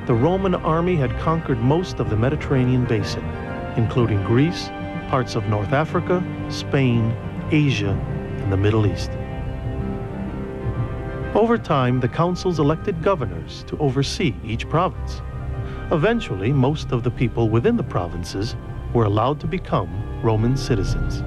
The Roman army had conquered most of the Mediterranean basin, including Greece, parts of North Africa, Spain, Asia, and the Middle East. Over time, the councils elected governors to oversee each province. Eventually, most of the people within the provinces were allowed to become Roman citizens.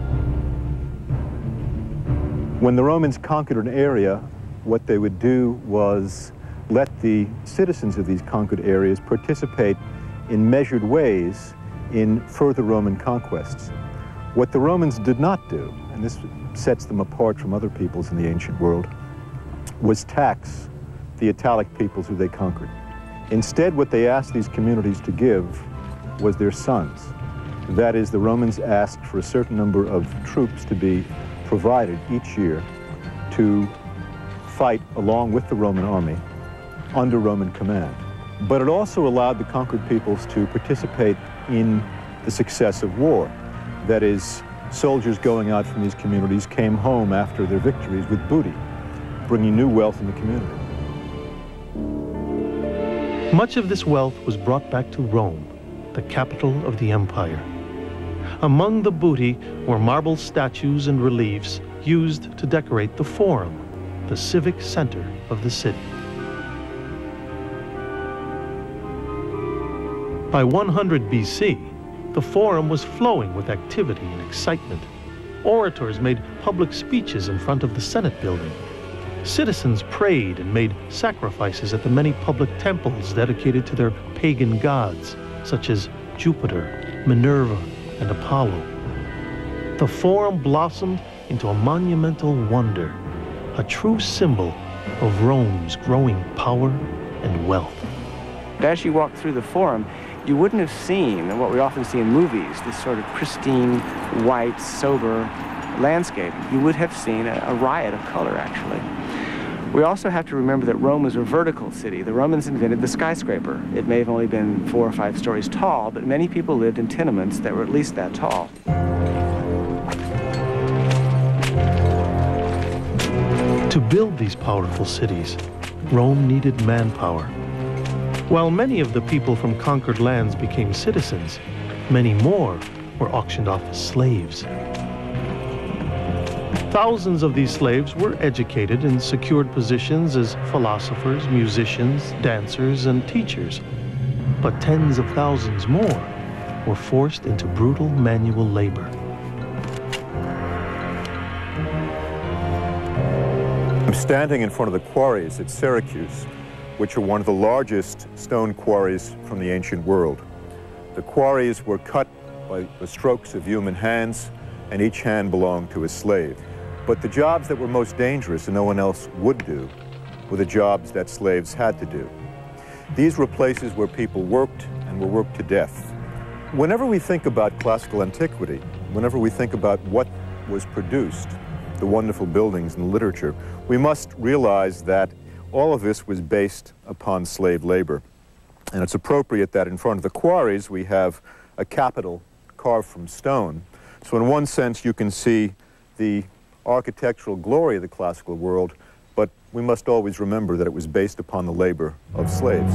When the Romans conquered an area, what they would do was let the citizens of these conquered areas participate in measured ways in further Roman conquests. What the Romans did not do, and this sets them apart from other peoples in the ancient world, was tax the Italic peoples who they conquered. Instead, what they asked these communities to give was their sons. That is, the Romans asked for a certain number of troops to be provided each year to fight along with the Roman army under Roman command. But it also allowed the conquered peoples to participate in the success of war. That is, soldiers going out from these communities came home after their victories with booty, bringing new wealth in the community. Much of this wealth was brought back to Rome, the capital of the empire. Among the booty were marble statues and reliefs used to decorate the Forum, the civic center of the city. By 100 BC, the Forum was flowing with activity and excitement. Orators made public speeches in front of the Senate building. Citizens prayed and made sacrifices at the many public temples dedicated to their pagan gods, such as Jupiter, Minerva, and Apollo. The Forum blossomed into a monumental wonder, a true symbol of Rome's growing power and wealth. As you walk through the Forum, you wouldn't have seen what we often see in movies, this sort of pristine, white, sober landscape. You would have seen a riot of color, actually. We also have to remember that Rome was a vertical city. The Romans invented the skyscraper. It may have only been 4 or 5 stories tall, but many people lived in tenements that were at least that tall. To build these powerful cities, Rome needed manpower. While many of the people from conquered lands became citizens, many more were auctioned off as slaves. Thousands of these slaves were educated and secured positions as philosophers, musicians, dancers, and teachers. But tens of thousands more were forced into brutal manual labor. I'm standing in front of the quarries at Syracuse, which are one of the largest stone quarries from the ancient world. The quarries were cut by the strokes of human hands, and each hand belonged to a slave. But the jobs that were most dangerous and no one else would do were the jobs that slaves had to do. These were places where people worked and were worked to death. Whenever we think about classical antiquity, whenever we think about what was produced, the wonderful buildings and the literature, we must realize that all of this was based upon slave labor. And it's appropriate that in front of the quarries we have a capital carved from stone. So in one sense you can see the architectural glory of the classical world, but we must always remember that it was based upon the labor of slaves.